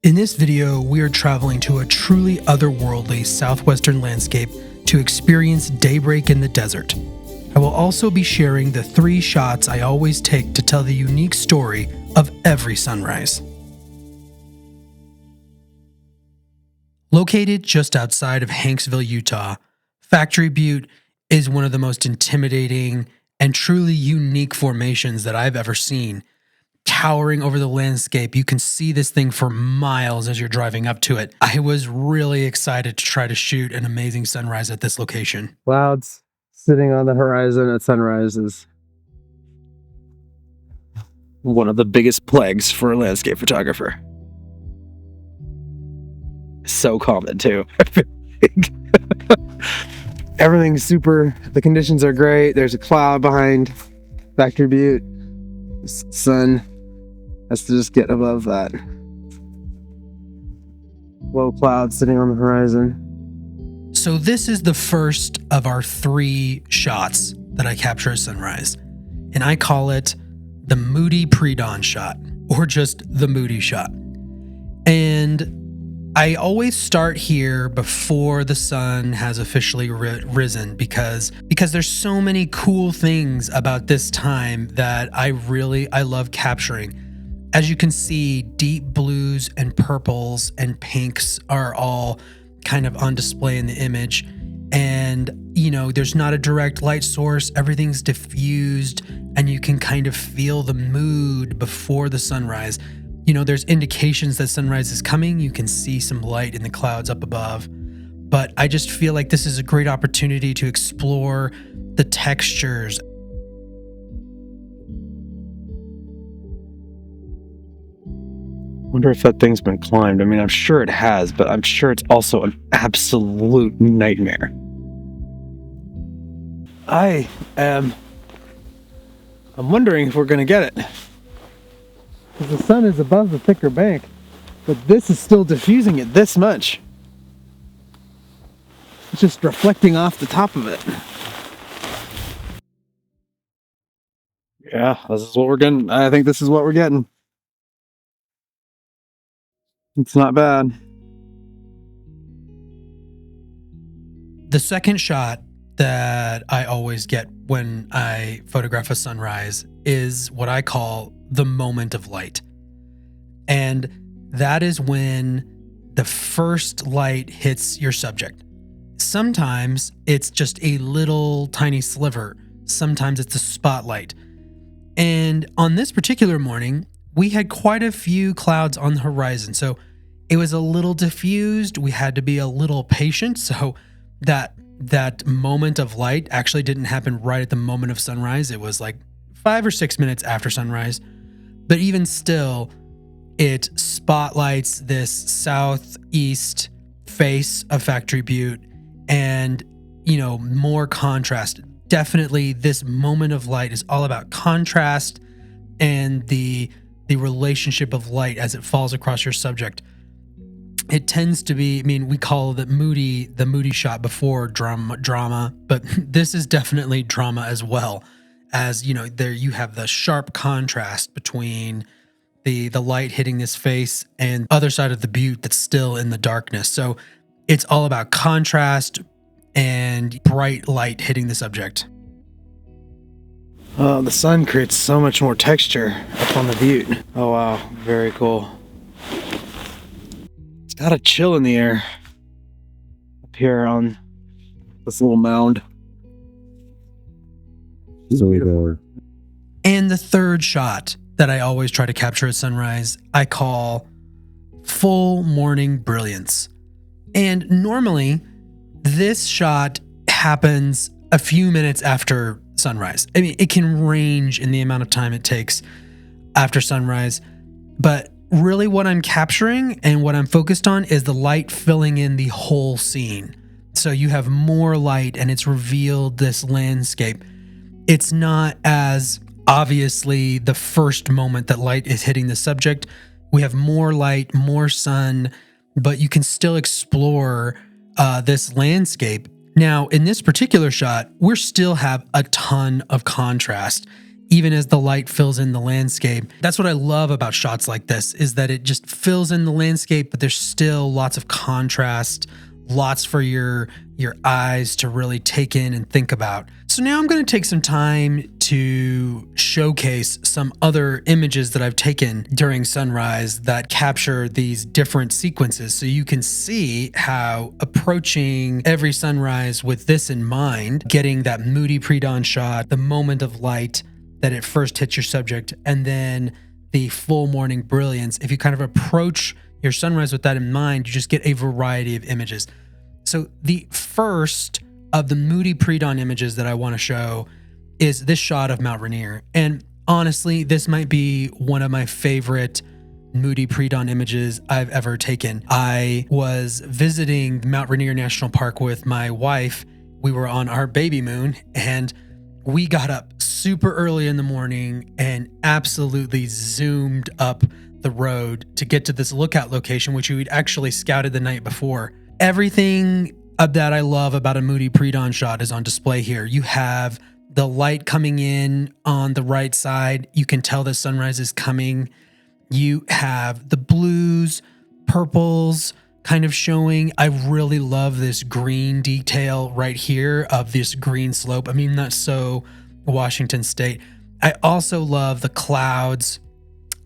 In this video, we are traveling to a truly otherworldly southwestern landscape to experience daybreak in the desert. I will also be sharing the 3 shots I always take to tell the unique story of every sunrise. Located just outside of Hanksville, Utah, Factory Butte is one of the most intimidating and truly unique formations that I've ever seen. Towering over the landscape, you can see this thing for miles as you're driving up to it. I was really excited to try to shoot an amazing sunrise at this location. Clouds sitting on the horizon at sunrise is one of the biggest plagues for a landscape photographer. So common too. Everything's super, the conditions are great. There's a cloud behind Factory Butte. Sun has to just get above that. Low cloud sitting on the horizon. So this is the first of our 3 shots that I capture at sunrise, and I call it the Moody Pre-Dawn Shot, or just the Moody Shot. And I always start here before the sun has officially risen because there's so many cool things about this time that I love capturing. As you can see, deep blues and purples and pinks are all kind of on display in the image. And, there's not a direct light source. Everything's diffused, and you can kind of feel the mood before the sunrise. There's indications that sunrise is coming. You can see some light in the clouds up above. But I just feel like this is a great opportunity to explore the textures. Wonder if that thing's been climbed. I mean, I'm sure it has, but I'm sure it's also an absolute nightmare. I'm wondering if we're gonna get it. The sun is above the thicker bank, but this is still diffusing it this much. It's just reflecting off the top of it. Yeah, this is what we're getting. I think this is what we're getting. It's not bad. The second shot that I always get when I photograph a sunrise is what I call the moment of light. And that is when the first light hits your subject. Sometimes it's just a little tiny sliver. Sometimes it's a spotlight. And on this particular morning, we had quite a few clouds on the horizon. So it was a little diffused. We had to be a little patient. So that moment of light actually didn't happen right at the moment of sunrise. It was like 5 or 6 minutes after sunrise. But even still, it spotlights this southeast face of Factory Butte and, more contrast. Definitely this moment of light is all about contrast and the relationship of light as it falls across your subject. It tends to be, we call the Moody shot before drama, but this is definitely drama as well. As there you have the sharp contrast between the light hitting this face and other side of the butte that's still in the darkness. So it's all about contrast and bright light hitting the subject. The sun creates so much more texture up on the butte. Oh wow, very cool. It's got a chill in the air up here on this little mound. And the third shot that I always try to capture at sunrise, I call full morning brilliance. And normally, this shot happens a few minutes after sunrise. It can range in the amount of time it takes after sunrise, but really what I'm capturing and what I'm focused on is the light filling in the whole scene. So you have more light and it's revealed this landscape. It's not as obviously the first moment that light is hitting the subject. We have more light, more sun, but you can still explore this landscape. Now, in this particular shot, we still have a ton of contrast. even as the light fills in the landscape. That's what I love about shots like this, is that it just fills in the landscape, but there's still lots of contrast, lots for your eyes to really take in and think about. So now I'm going to take some time to showcase some other images that I've taken during sunrise that capture these different sequences, so you can see how approaching every sunrise with this in mind, getting that Moody Pre-Dawn shot, the moment of light that it first hits your subject, and then the full morning brilliance. If you kind of approach your sunrise with that in mind, you just get a variety of images. So the first of the Moody Pre-Dawn images that I want to show is this shot of Mount Rainier. And honestly, this might be one of my favorite Moody Pre-Dawn images I've ever taken. I was visiting Mount Rainier National Park with my wife. We were on our baby moon, and we got up super early in the morning and absolutely zoomed up the road to get to this lookout location, which we'd actually scouted the night before. Everything that I love about a Moody Pre-Dawn shot is on display here. You have the light coming in on the right side. You can tell the sunrise is coming. You have the blues, purples kind of showing. I really love this green detail right here of this green slope. I mean, that's so Washington State. I also love the clouds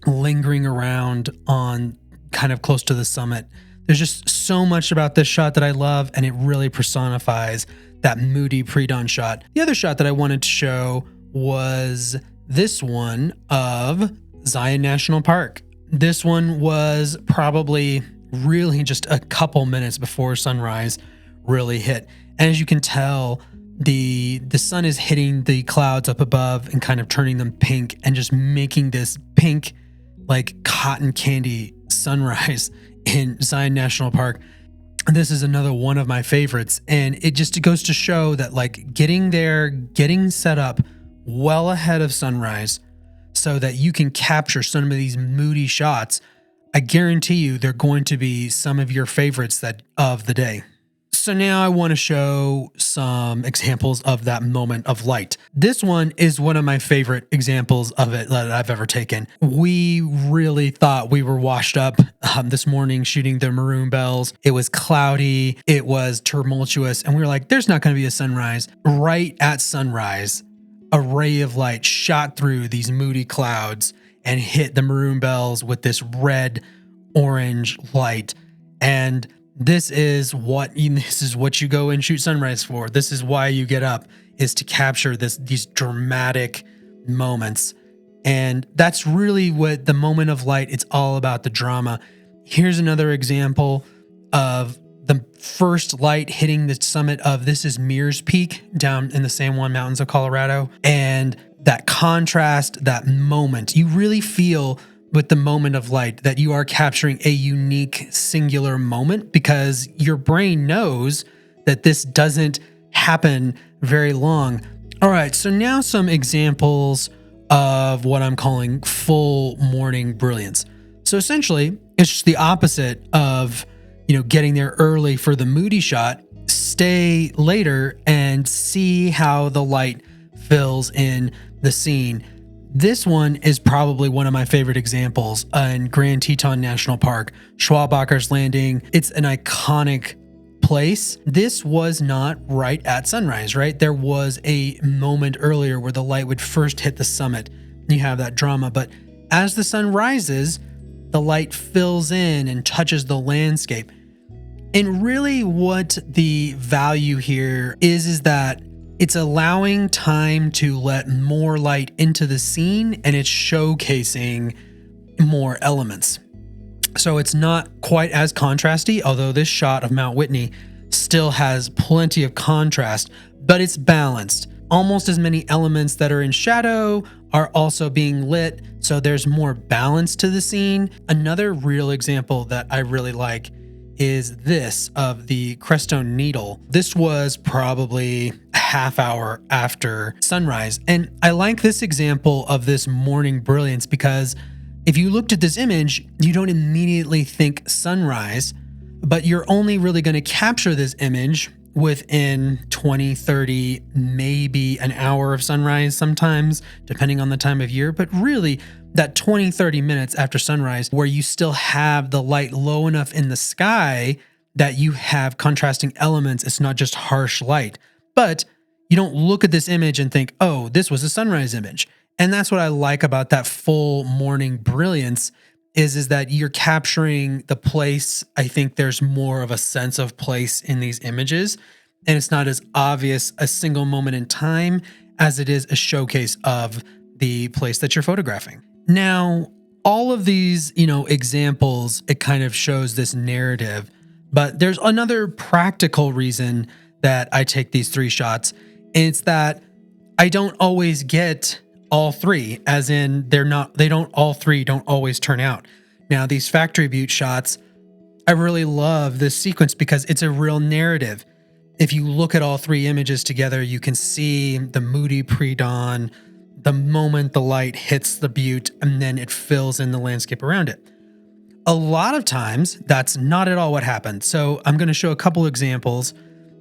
lingering around on kind of close to the summit. There's just so much about this shot that I love, and it really personifies that Moody Pre-Dawn shot. The other shot that I wanted to show was this one of Zion National Park. This one was probably really just a couple minutes before sunrise really hit. And as you can tell, the sun is hitting the clouds up above and kind of turning them pink and just making this pink, like cotton candy sunrise in Zion National Park. This is another one of my favorites, and it goes to show that like getting there, getting set up well ahead of sunrise so that you can capture some of these moody shots, I guarantee you they're going to be some of your favorites of the day. So now I want to show some examples of that moment of light. This one is one of my favorite examples of it that I've ever taken. We really thought we were washed up this morning shooting the Maroon Bells. It was cloudy, it was tumultuous, and we were like, there's not going to be a sunrise. Right at sunrise, a ray of light shot through these moody clouds and hit the Maroon Bells with this red-orange light. And this is what you go and shoot sunrise for. This is why you get up, is to capture these dramatic moments. And that's really what the moment of light, it's all about the drama. Here's another example of the first light hitting the summit of, this is Mears Peak down in the San Juan Mountains of Colorado. And that contrast, that moment, you really feel with the moment of light that you are capturing a unique, singular moment, because your brain knows that this doesn't happen very long. All right, so now some examples of what I'm calling full morning brilliance. So essentially, it's just the opposite of, getting there early for the moody shot. Stay later and see how the light fills in the scene. This one is probably one of my favorite examples in Grand Teton National Park, Schwabacher's Landing. It's an iconic place. This was not right at sunrise, right? There was a moment earlier where the light would first hit the summit. You have that drama, but as the sun rises, the light fills in and touches the landscape. And really what the value here is that it's allowing time to let more light into the scene, and it's showcasing more elements. So it's not quite as contrasty, although this shot of Mount Whitney still has plenty of contrast, but it's balanced. Almost as many elements that are in shadow are also being lit, so there's more balance to the scene. Another real example that I really like is this of the Crestone Needle. This was probably a half hour after sunrise. And I like this example of this morning brilliance because if you looked at this image, you don't immediately think sunrise, but you're only really going to capture this image within 20, 30, maybe an hour of sunrise sometimes, depending on the time of year. But really, that 20, 30 minutes after sunrise, where you still have the light low enough in the sky that you have contrasting elements. It's not just harsh light. But you don't look at this image and think, oh, this was a sunrise image. And that's what I like about that full morning brilliance is that you're capturing the place. I think there's more of a sense of place in these images, and it's not as obvious a single moment in time as it is a showcase of the place that you're photographing. Now, all of these, examples, it kind of shows this narrative, but there's another practical reason that I take these 3 shots. And it's that I don't always get all 3, as in all 3 don't always turn out. Now, these Factory Butte shots, I really love this sequence because it's a real narrative. If you look at all 3 images together, you can see the Moody Pre-Dawn, the moment the light hits the butte, and then it fills in the landscape around it. A lot of times, that's not at all what happened. So I'm going to show a couple examples.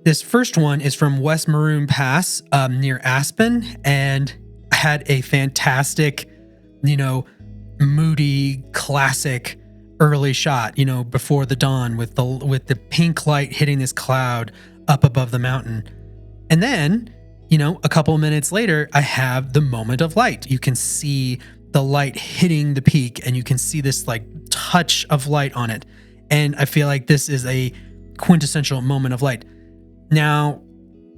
This first one is from West Maroon Pass near Aspen, and had a fantastic, moody, classic early shot, before the dawn with the pink light hitting this cloud up above the mountain. And then, a couple of minutes later, I have the moment of light. You can see the light hitting the peak, and you can see this like touch of light on it. And I feel like this is a quintessential moment of light. Now,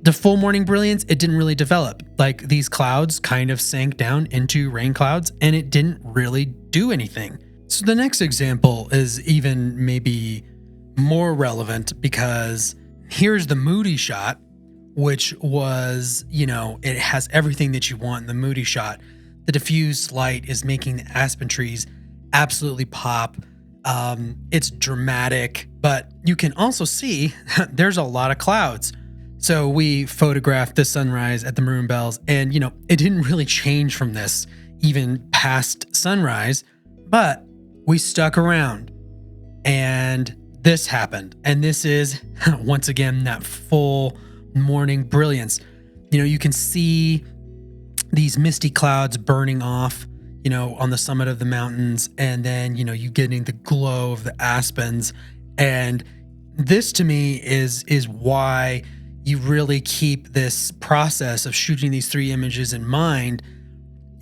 the full morning brilliance, it didn't really develop. Like, these clouds kind of sank down into rain clouds, and it didn't really do anything. So the next example is even maybe more relevant, because here's the Moody shot, which was, it has everything that you want in the Moody shot. The diffused light is making the aspen trees absolutely pop. It's dramatic, but you can also see there's a lot of clouds. So we photographed the sunrise at the Maroon Bells, and, it didn't really change from this even past sunrise, but we stuck around and this happened. And this is, once again, that full morning brilliance. You can see these misty clouds burning off, on the summit of the mountains, and then, you getting the glow of the aspens. And this to me is why you really keep this process of shooting these 3 images in mind,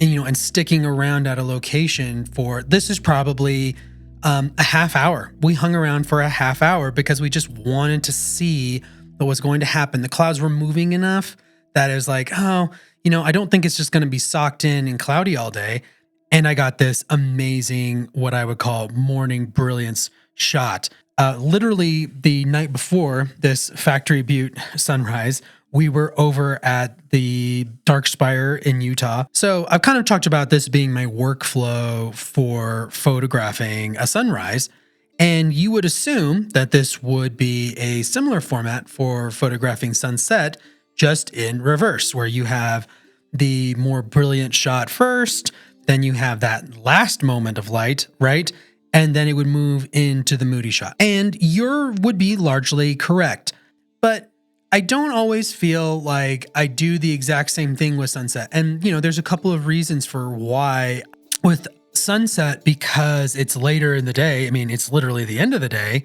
and sticking around at a location for, this is probably a half hour. We hung around for a half hour because we just wanted to see what was going to happen. The clouds were moving enough that it was like, I don't think it's just going to be socked in and cloudy all day. And I got this amazing, what I would call morning brilliance shot. Literally the night before this Factory Butte sunrise, we were over at the Dark Spire in Utah. So I've kind of talked about this being my workflow for photographing a sunrise. And you would assume that this would be a similar format for photographing sunset, just in reverse, where you have the more brilliant shot first, then you have that last moment of light, right? And then it would move into the Moody shot. And your would be largely correct. But I don't always feel like I do the exact same thing with sunset. And, there's a couple of reasons for why. With sunset, because it's later in the day, it's literally the end of the day,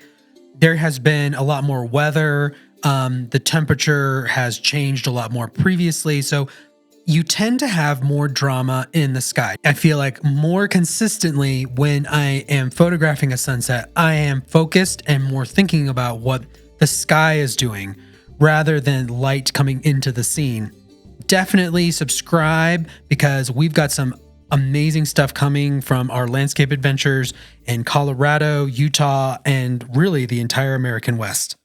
there has been a lot more weather. The temperature has changed a lot more previously. So you tend to have more drama in the sky. I feel like more consistently when I am photographing a sunset, I am focused and more thinking about what the sky is doing rather than light coming into the scene. Definitely subscribe, because we've got some amazing stuff coming from our landscape adventures in Colorado, Utah, and really the entire American West.